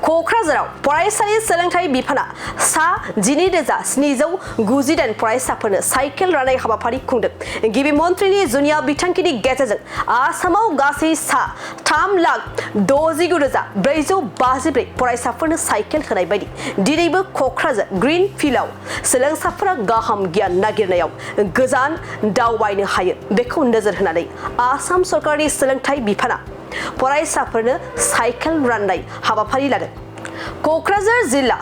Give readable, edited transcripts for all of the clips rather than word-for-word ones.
क'क्राझाराव फरायसालि सोलोंथाइ बिफाना सा 12,798 फरायसाफोरनो साइकेल राननाय हाबाफारि खुंदों। गिबि मन्थ्रिनि जुनिया बिथांखिनि गेजेरजों आसामाव गासै सा 3,69,454 फरायसाफोरनो साइकेल होनाय बायदि दिनैबो क'क्राझार ग्रीन फिल्डआव सोलोंसाफोरा गाहाम गियान नागिरनायाव गोजान दावबायनो हायो बेखौ नोजोर होनानै आसाम सरकारनि सोलोंथाइ बिफाना फरायसाफोरनो साइकेल राननाय हाबाफारि लादों। क'क्राझार जिल्ला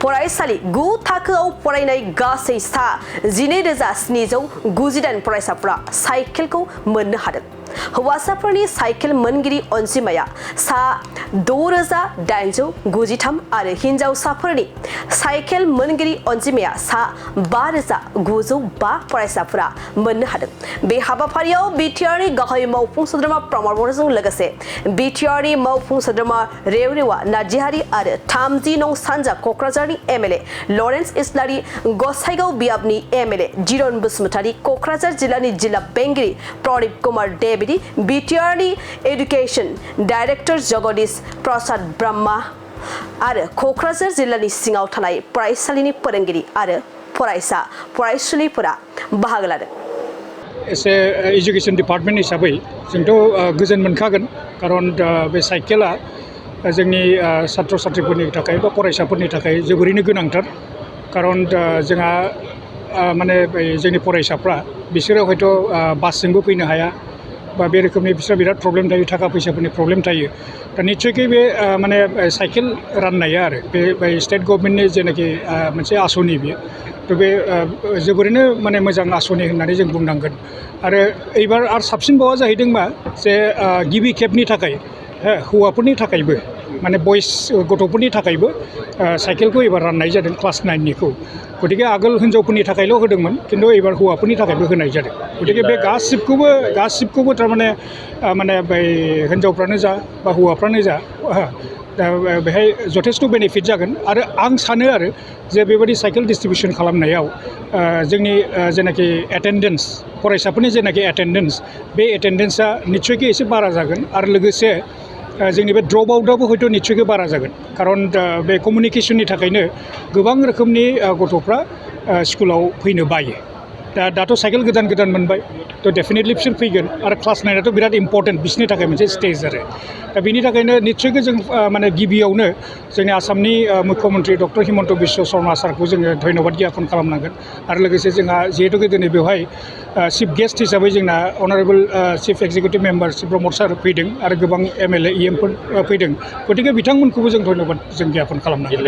फरायसालि 9 थाखोआव फरायनाय गासै सा 12,798 फरायसाफोरा साइकेलखौ मोननो हादों। हौवासाफोरनि साइकेल मोनगिरि अनजिमाया सा 6,893 आरो हिन्जावसाफोरनि साइकेल मोनगिरि अनजिमाया सा 5,905 फरायसाफोरा मोननो हादों। बे हाबाफारियाव बिटिआरनि गाहाय मावफुं सोद्रोमा प्रमद बर'जों लोगोसे बिटिआरनि मावफुं सोद्रोमा रेवरेवा नार्जिहारि आरो 30 नं सानजा क'क्राझारनि एमएलए लरेन्स इस्लारि, गसाइगाव बियाबनि एमएलए जिरन बसुमतारी, क'क्राझार जिल्लानि जिल्ला बेंगिरि प्रदीप कुमार देव, बिटिआरनि एडुकेशन डाइरेक्टर जगदीश प्रसाद ब्रह्मा आरो क'क्राझार जिल्लानि सिङाव थानाय फरायसालिनि फोरोंगिरि आरो फरायसा फरायसुलिफोरा बाहागो लादों। एसे एजुकेशन डिपार्टमेंट हिसाबै जोंथ' गोजोन मोनखागोन, खारन बे साइकेला जोंनि छात्र छात्रीफोरनि थाखाय बा फरायसाफोरनि थाखाय जोबोरैनो गोनांथार। खारन जोंहा माने जोंनि फरायसाफ्रा बिसोरो हयथ' बासजोंबो फैनो हाया बा बे रोखोमनि बिस्रा बिराद प्रब्लेम थायो, थाखा फैसाफोरनि प्रब्लेम थायो। दा निस्सयकै बे माने साइकेल राननाया आरो बे स्टेट गभर्नमेन्टनि जेनाखि मोनसे आसनि बियो, थ' बे जोबोरैनो माने मोजां आसनि होननानै जों बुंनांगोन। आरो एबार आरो साबसिनबावा जाहैदों मा जे गिबि खेबनि थाखाय हौवाफोरनि थाखायबो माने बयस गथ'फोरनि थाखायबो साइकेलखौ एबार राननाय जादों क्लास 9निखौ। गतिके आगोल हिन्जावफोरनि थाखायल' होदोंमोन, खिन्थु एबार हौवाफोरनि थाखायबो होनाय जादों। गतिके बे गासिबखौबो थारमाने माने बै हिन्जावफ्रानो जा बा हौवाफ्रानो जा दा बेहाय जथेस्थ' बेनिफिट जागोन। आरो आं सानो आरो जे बेबायदि साइकेल डिस्ट्रिबिउसन खालामनायाव जोंनि जेनाखि एटेन्डेन्स, फरायसाफोरनि जेनाखि एटेन्डेन्स, बे एटेन्डेन्सआ निस्सयकै एसे बारा जागोन। आरो लोगोसे जोंनि बे ड्रप आउटआबो हयथ' निस्सयकै बारा जागोन। खारन बे कमिउनिकेसननि थाखायनो गोबां रोखोमनि गथ'फ्रा स्कुलाव फैनो बायो। दाथ' साइकेल गोदान मोनबाय, थ' डेफिनेटलि बिसोर फैगोन। आरो क्लास 9आथ' बिराद इम्परटेन्ट बिसोरनि थाखाय मोनसे स्टेज आरो दा बेनि थाखायनो निस्सयकै जों माने गिबियावनो जोंनि आसामनि मुख्यमन्त्रि डक्टर हिमन्त बिश्व शर्मा सारखौ जोङो धन्यबाद ज्ञापन खालामनांगोन। आरो लोगोसे जोंहा जिहेतु दिनै बेवहाय चिफ गेस्ट हिसाबै जोंना अनारेबल चिफ एक्जिकिउटिभ मेम्बार प्रमद सार फैदों आरो गोबां एमएलए इएमफोर फैदों। गतिके बिथांमोनखौबो जों धन्यबाद जों ज्ञापन खालामनांगोन।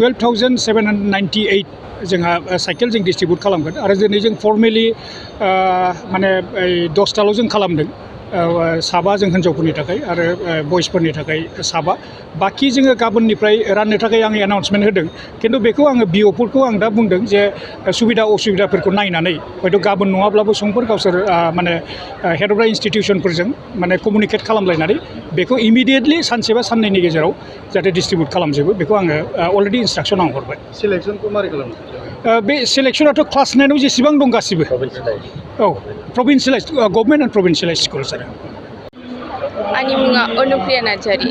12,798 जोंहा साइकेल जों डिस्ट्रिबिउट खालामगोन। आरो दिनै जों फर्मेलि माने 10थाल' जों खालामदों, 7 जों हिन्जावफोरनि थाखाय आरो बयसफोरनि थाखाय 7। बाखि जोङो गाबोननिफ्राय राननो थाखाय आं एनाउन्समेन्ट होदों। खिन्थु बेखौ आङो बिअ'फोरखौ आं दा बुंदों जे सुबिदा असुबिदाफोरखौ नायनानै हयथ' गाबोन नङाब्लाबो समफोर गावसोर माने हेड अफ दा इन्स्टिटिउसनफोरजों माने कमिउनिकेट खालामलायनानै बेखौ इमिडियेटलि सानसे बा साननैनि गेजेराव जाहाथे डिस्ट्रिबिउट खालामजोबो, बेखौ आङो अलरेडि इन्सट्राक्सन आं हरबाय। सिलेक्सनखौ मारै खालामो? बे सिलेक्सनाथ' क्लास 9आव जेसेबां दं गासिबो औ provincialise government and provincialise schools आरो। आंनि मुङा अनुप्रिया नार्जारि,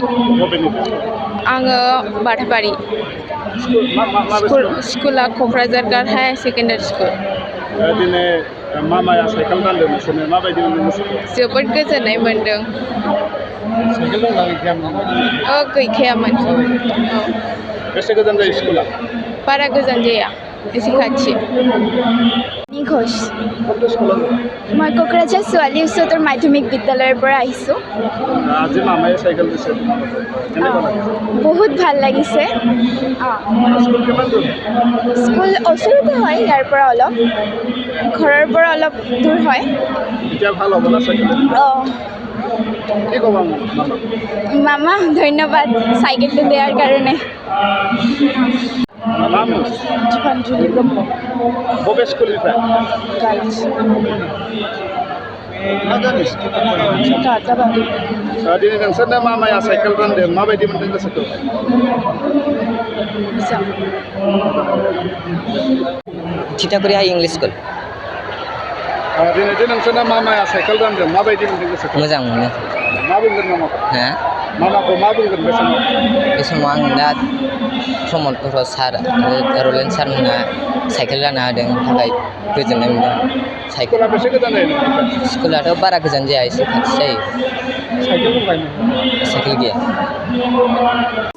आङो बाथाबारि स्कुला Kokrajhar girl higher secondary school. दिनै मामाया साइकेल रानदों, नोंसोरनो माबायदि मोनदों? जोबोद गोजोननाय मोनदों। साइकेल दंना गैखायामोन? गैखायामोन। बेसे गोजान जायो स्कुला? बारा गोजान जाया, एसे खाथि। ঘোষ, কোনটো স্কুলত? মই কোকৰাঝাৰ ছোৱালী উচ্চতৰ মাধ্যমিক বিদ্যালয়ৰ পৰা আহিছোঁ। আজি মামায়ে চাইকেল দিছে, কেনেকুৱা লাগিছে? বহুত ভাল লাগিছে। স্কুল কিমান দূৰ? স্কুল ওচৰতে হয়, ইয়াৰ পৰা অলপ, ঘৰৰ পৰা অলপ দূৰ হয়। এতিয়া ভাল হ'ব না চাইকেল? কি ক'বা মামা? মামা ধন্যবাদ চাইকেলটো দিয়াৰ কাৰণে। নাম? জীৱাঞ্জলি ব্ৰহ্ম, बबे स्कुलनिफ्राय? गार्लस। मा गामि? दाताबारि। दिनै नोंसोरनो मामाया साइकेल रानदों, माबायदि मोनदों गोसोखौ? मोजां। थिथागुरि हाइ इंलिश स्कुल। दिनै जे नोंसोरनो मामाया साइकेल रानदों, माबायदि मोनदों गोसोखौ? मोजां मोनो। मा बुंगोन मामाखौ? हा? माखौ मा बुंगोन बे समाव बे समाव आं दा प्रमद बर' सार आरो रलेन सारमोनहा साइकेल रानना होदों थाखाय गोजोननाय मोनदों साइकेल स्कुला बेसे गोजान जायो नोंनिफ्राय स्कुलाथ' बारा गोजान जाया एसे खाथि जायो साइकेल दंखायो साइकेल गैया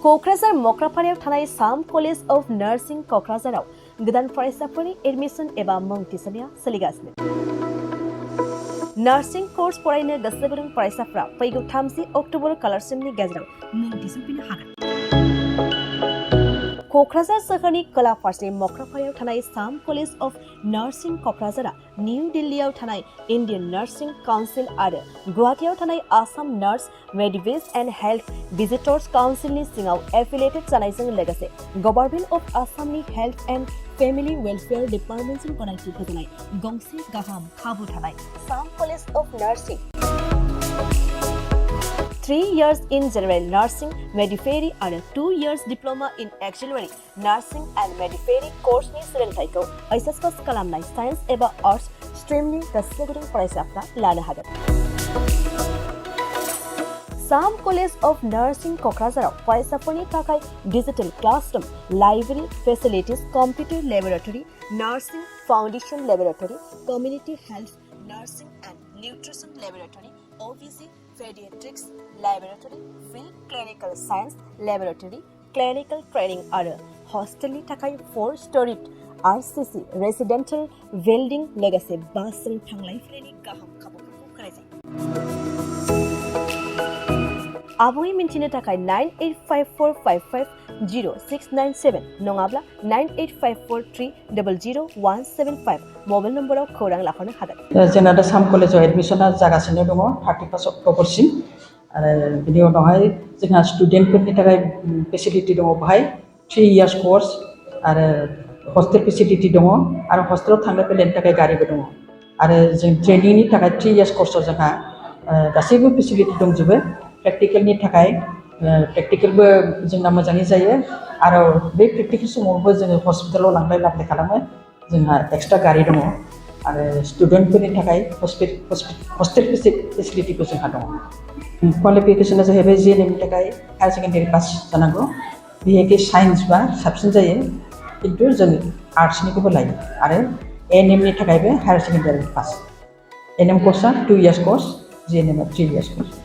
क'क्राझार मक्रापारायाव थानाय साम कलेज अफ नार्सिं क'क्राझाराव गोदान फरायसाफोरनि एडमिसन एबा मुं थिसननाया सोलिगासिनो नार्सिं कर्स फरायनो गोसो गुदुं फरायसाफ्रा फैगौ 30 अक्ट'बर खालारसिमनि गेजेराव मुं थिसनफैनो हागोन क'क्राझार सोहोरनि खोला फारसे मक्रापारायाव थानाय साम कलेज अफ नार्सिं क'क्राझारा निउ दिल्लीयाव थानाय इन्डियान नार्सिं काउन्सिल आरो गुवाहाटीयाव थानाय Assam nurse midwives and health visitors काउन्सिलनि सिङाव एफिलिएटेड जानायजों लोगोसे गभर्नमेन्ट अफ आसामनि हेल्थ एन्ड फेमिलि वेलफेयार डिपार्टमेन्टजों गनायथि होजानाय गंसे गाहाम खाबु थानाय Sam college of nursing 3 years in general nursing, midwifery and 2 years diploma in auxiliary nursing and midwifery course-नि सोलोंथाइखौ HSK खालामनाय साइन्स एबा आर्ट्स स्ट्रिमनि गोसो गुदुं फरायसाफ्रा लानो हागोन साम कलेज अफ नार्सिं क'क्राझाराव फरायसाफोरनि थाखाय digital classroom library facilities computer laboratory nursing foundation laboratory community health nursing and nutrition laboratory OBC Pediatrics Laboratory, Field Clinical Science Laboratory, Clinical Training आरो हस्टेलनि थाखाय 4-storied RCC Residential Building लोगोसे बासजों थांलाय फैलायनि गाहाम खाबुफोरखौ होनाय जायो आबुङै मिन्थिनो थाखाय 9854550697 नङाब्ला 9854300175 मबाइल नम्बराव खौरां लाहरनो हागोन जोंना दा साम कलेजाव एडमिसना जागासिनो दङ 31 अक्ट'बरसिम आरो बिनि उनावहाय जोंहा स्टुडेन्टफोरनि थाखाय फेसिलिटि दङ बेहाय 3 years कर्स आरो हस्टेल फेसिलिटि दङ आरो हस्टेलाव थांलाय फैलायनि थाखाय गारिबो दङ आरो जों ट्रेनिंनि थाखाय 3 years कर्सआव जोंहा गासैबो फेसिलिटि दंजोबो प्रेक्टिकेलनि थाखाय प्रेक्टिकेलबो जोंना मोजाङै जायो आरो बे प्रेक्टिकेल समावबो जोङो हस्पिटालाव लांलाय लाबोलाय खालामो जोंहा एक्सट्रा गारि दङ आरो स्टुडेन्टफोरनि थाखाय हस्टेल फेसिलिटिबो जोंहा दङ क्वालिफिकेसना जाहैबाय जिएनएमनि थाखाय हायार सेकेन्डारि पास जानांगौ बिहेखि साइन्सबा साबसिन जायो खिन्थु जों आर्ट्सनिखौबो लायो आरो एएनएमनि थाखायबो हायार सेकेन्डारि पास एएनएम कर्सआ 2 years कर्स जिएनएमआ 3 years कर्स